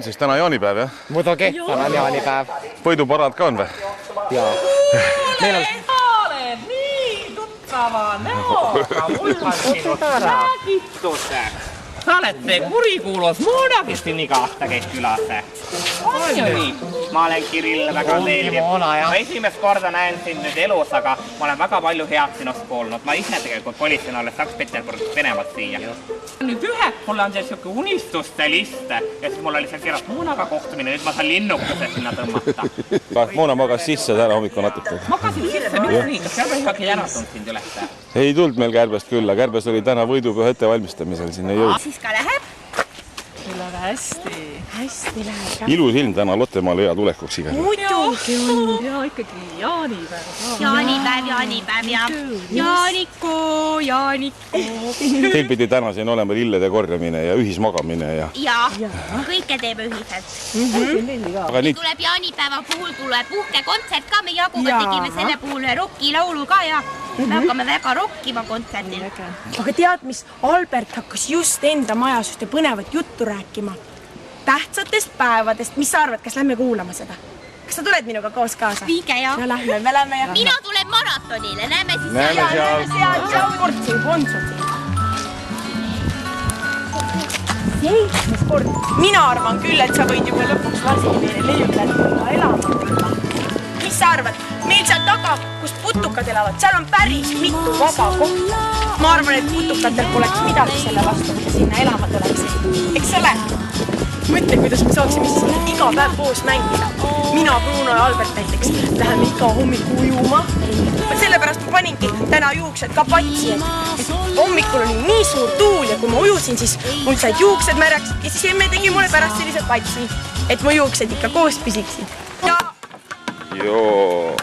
Siis täna jaanipäev, jah? Muidugi, täna on jaanipäev. Võiduparad ka on või? Jaa. Olen nii tuttava näoga, mul on sinut räägituse. Sa oled see kurikuulus Moonakistini kahtakeid külasse. On ju nii? Ma olen Kirill, väga meeldiv. Ma esimest korda näen sind nüüd elus, aga ma olen väga palju head sinust kuulnud. Ma ise tegelikult kolisin alles Sankt-Peterburgist Venemaalt siia. Nüüd mulle on see siuke unistuste liste ja siis mul oli seal kirjas Moonaga kohtumine, nüüd ma saan linnukese sinna tõmmata. Moona magas sisse täna hommikul natuke. Magasin sisse, miks nii? Kas Kärbe ikkagi äratund sind üles? Ei tulnud meil Kärbest külla, Kärbes oli täna võidupüha ettevalmistamisel, sinna ei jõud. Siis ka läheb? Küll aga hästi läheb. Ilus ilm täna Lottemaale hea tulekuks igal. Muidugi on. Ja ikkagi jaanipäev. Jaanipäev ja Jaanikku. Teil pidi täna siin olema lillede korjamine ja ühismagamine ja... Ja, kõike teeme ühiselt. Tuleb jaanipäeva puhul tuleb uhkekontsert ka, me Jaguga tegime selle puhul ühe rockilaulu ka ja me hakkame väga rokkima kontserdil. Aga tead, mis Albert hakkas just enda majas ühte põnevat juttu rääkima? Tähtsatest päevadest, mis sa arvad, kas lähme kuulama seda? Kas sa tuled minuga koos kaasa? Viige ja. No lähme, me lähme ja... Mina tulen maratonile, näeme siis seal. Tšau, Portsi, Pontsoti. 7. kord. Mina arvan küll, et sa võid juba lõpuks varsti meile leiutada elama. Mis sa arvad? Meil seal taga, kus putukad elavad, seal on päris mitu vaba kohta. Ma arvan, et putukatel poleks midagi selle vastu, mida sinna elama tuleks. Eks ole? Mõtle, kuidas me saaksime siis iga päev koos mängida. Mina, Bruno ja Albert näiteks läheme iga hommiku ujuma. Sellepärast ma paningi täna juuksed ka patsi, et hommikul oli nii suur tuul ja kui ma ujusin, siis mul said juuksed märjaks ja siis emme tegi mulle pärast sellise patsi, et mu juuksed ikka koos püsiksid. Ja... Joo.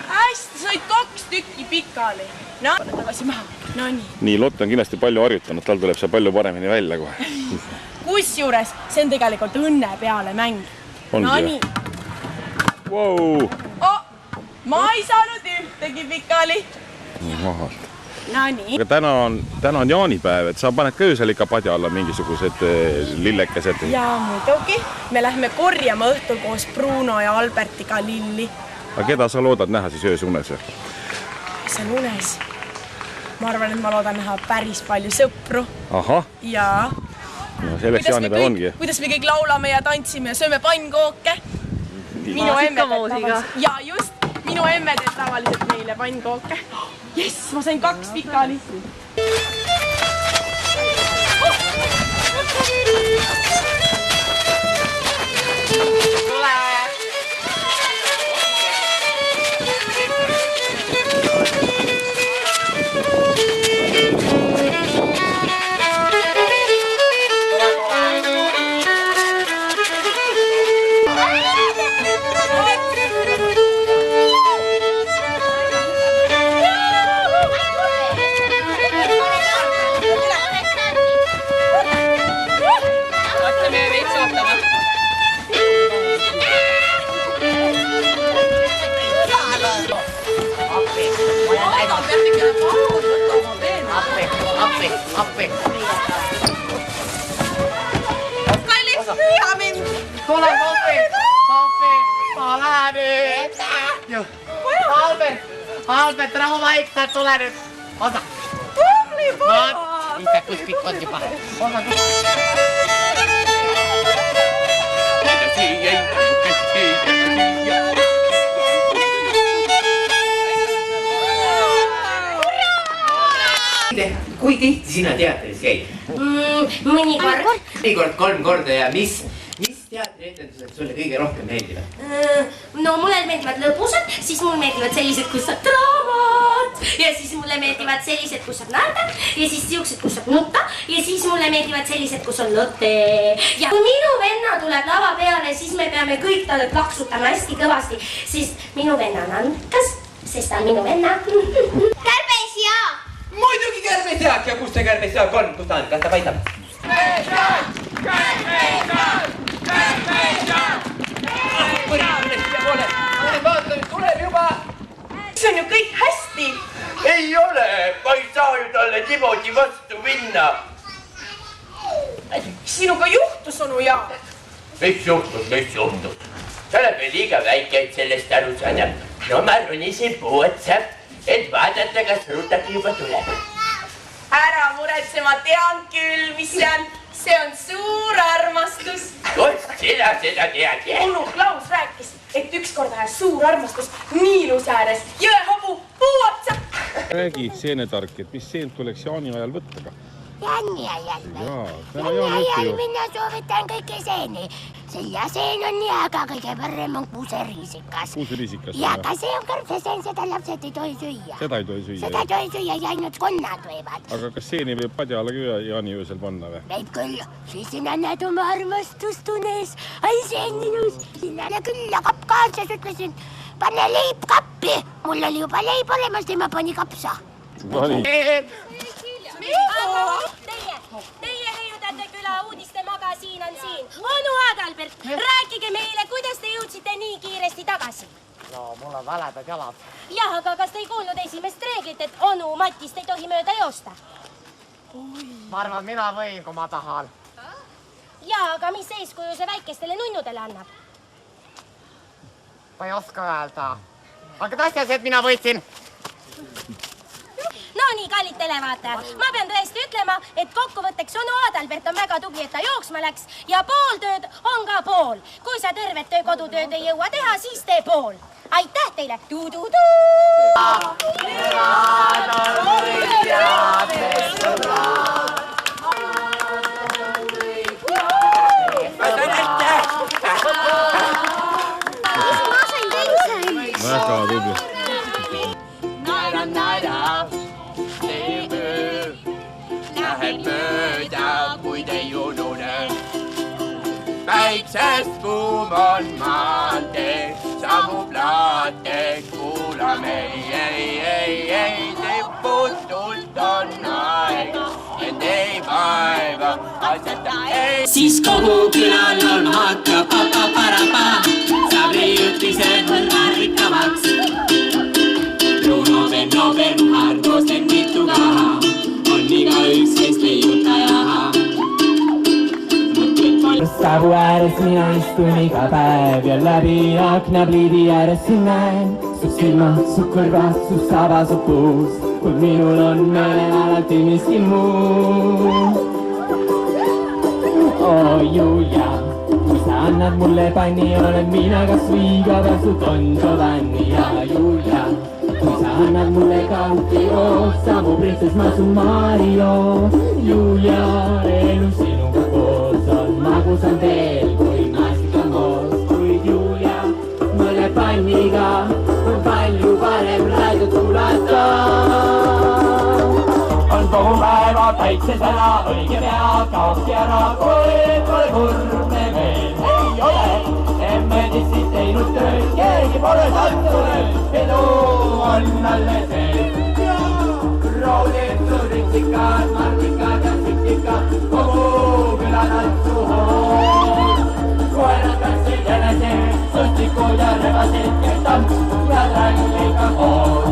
Hästi, said 2 tükki pikali. No, tagasi maha. No nii. Nii, Lotte on kindlasti palju harjutanud, tal tuleb see palju paremini välja kohe. Kusjuures, see on tegelikult õnne peale mäng. Ongi no jah. Nii. Wow. Ma ei saanud ühtegi pikali. Mahalt. No nii. Aga täna on jaanipäev, et sa paned ka öösel ikka padja alla mingisugused lillekesed. Ja muidugi. Me lähme korjama õhtul koos Bruno ja Albertiga lilli. Aga keda sa loodad näha siis öösunes? See on unes. Ma arvan, et ma loodan näha päris palju sõpru. Ahah. Ja... No selleks jaanipäev ongi. Kuidas me kõik laulame ja tantsime ja sööme pannkooke. Minu emme ja just, minu emme teeb tavaliselt meile pannkooke. Jess, ma sain 2 pikali. Appi. Kallis püüa mind! Tule, Sofi! Ma lähen nüüd! Albert, rahu vaikselt, tule nüüd! Osa! Tubli pood! Ise kus kõik on juba. Osa! Kui tihti sina teatris käid? Mõnikord 3 korda ja mis teatrietendused sulle kõige rohkem meeldivad? No mulle meeldivad lõbusad, siis mulle meeldivad sellised, kus saab draamat ja siis mulle meeldivad sellised, kus saab naerda ja siis siuksed, kus saab nutta ja siis mulle meeldivad sellised, kus on lõte. Ja kui minu venna tuleb lava peale, siis me peame kõik talle plaksutama hästi kõvasti, sest minu venna on andekas, sest ta on minu venna. Kärbes ja! Muidugi Kärbes ja kus see Kärbes jaak on? Kus ta on? Kas ta paistab? Tuleb juba! See on ju kõik hästi! Ei ole! Ma ei saa ju talle niimoodi vastu minna! Sinuga juhtus, onu Jaan? Mis juhtus? Sa oled veel liiga väike, et sellest aru saada. No ma ronisin puu otsa, et vaadata, kas rutaki juba tuleb. Ära muretse, ma tean küll, mis see on. See on suur armastus. Kust sina seda tead? Onu Klaus rääkis, et ükskord ajas suur armastus Niiluse ääres jõehobu puu otsa. Räägi seenetark, et mis seent tuleks jaani ajal võtta ka? Janni ajal või? Janni ajal minna soovitan kõike seeni. Silla seen on hea, aga kõige parem on kuuseriisikas. Kuuseriisikas? Ja ka see on kõrvseseen, seda lapsed ei tohi süüa. Seda ei tohi süüa? Seda ei tohi süüa ja ainult konnad võivad. Aga kas seeni võib padjala ka jaani öösel panna või? Võib küll, siis sina näed oma armastust unes. Ai, see on ilus. Sinnale küll ja kapp kaasas ütlesin, pane leib kappi. Mul oli juba leib olemas, tema pani kapsa. No nii. Teie heiutate küla uudistemagasiin on siin. Onu Adalbert, rääkige meile, kuidas te jõudsite nii kiiresti tagasi? No, mul on valedad jalad. Jah, aga kas te ei kuulnud esimest reeglit, et onu Matist ei tohi mööda joosta? Ma arvan, mina võin, kui ma tahan. Jah, aga mis eeskuju see väikestele nunnudele annab? Ma ei oska öelda. Aga tahtsin see, et mina võitsin. No nii, kallid televaatajad, ma pean tõesti ütlema, et kokkuvõtteks onu Adalbert on väga tubli, et ta jooksma läks ja pool tööd on ka pool. Kui sa tervet kodutööd ei jõua teha, siis tee pool. Aitäh teile! Tu-tu-tuu! Väga tubli. Läheb mööda, kui te ei unune. Päiksest kuum on maantee, sammub laate, kuulame. Ei, tiputult on aeg, et ei vaeva, asjata ei. Siis kogu külal on hakkab papa-parapa, saab leiutised võlva rikkamaks. Bruno Benno, Argosten mitu kaha. Iga üks keest leiutaja. Savu ääres mina istun iga päev ja läbi akna pliidi ääres siin näen su silma, su kõrvad, su saba, su puus, kuid minul on meelel alati miski muu. Oh Julia, kui sa annad mulle panni, olen mina kas viiga või su Don Giovanni ja Julia. Kui sa annad mulle kauti, samu printsess, ma su Mario. Julia, elu sinuga koos on magusam veel kui maastikamoos. Kuid Julia, mõne panniga on palju parem raidud kulata. On kogu päeva päikses ära, õige pea kaoski ära, kui pole kurb me veel ei ole. Emme tissid teinud tööd, keegi pole sattunud, edu on alles ees. Roodid, sudritsikad, martikad ja siktikad, kogu küla tantsuhoos. Koerad kassid enese, sustikud ja rebased ja tants ja tralliga koos.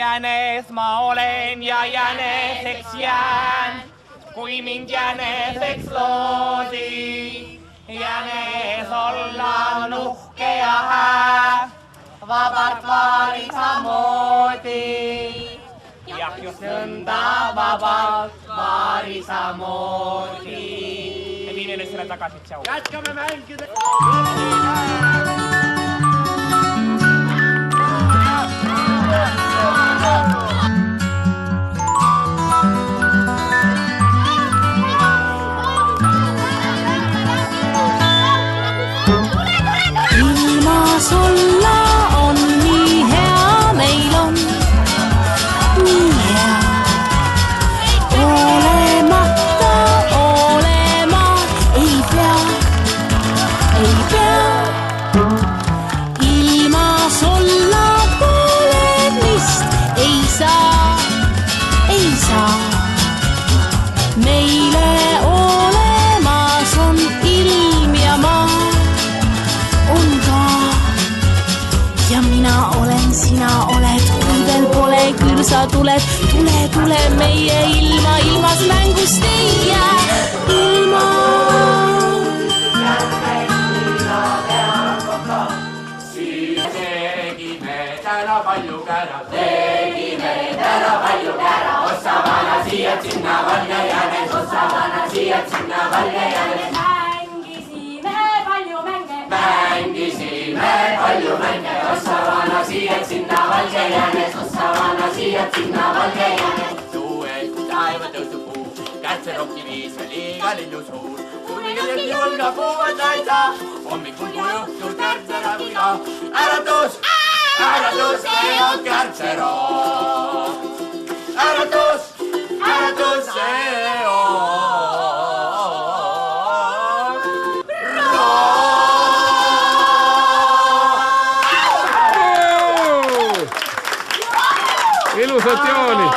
Jänes ma olen ja jäneseks jään, kui mind jäneseks loodi. Jänes olla nuhke ja hää, vabalt vaarisa moodi. Jah, just nõnda vabalt vaarisa moodi. Ja viime nüüd selle tagasi, tšau. Jätkame mängida! Ilmas olla on nii hea, meil on nii hea. Olemata olema ei pea. sina oled, kui veel pole, küll sa tuled. Tule, tule meie ilma, ilmas mängust ei jää. Ilma. Tegime täna palju kära, tegime täna palju kära. Ossa vana siia sinna valge jäänes, ossa vana siia sinna valge jäänes. Mängisime palju mänge, mängisime palju mänge. Ossa vana siia sinna valge jäänes, ossa vana siia sinna valge jäänes. Suuelt taeva tõusub puu, kärtserokki viis veel iga linnu suur. Kuningaski julga puuad laita, hommikul kui õhtul kärtsera viga. Äratus, äratus, see on kärtserokk. Äratus, äratus, see on ilusat jooni!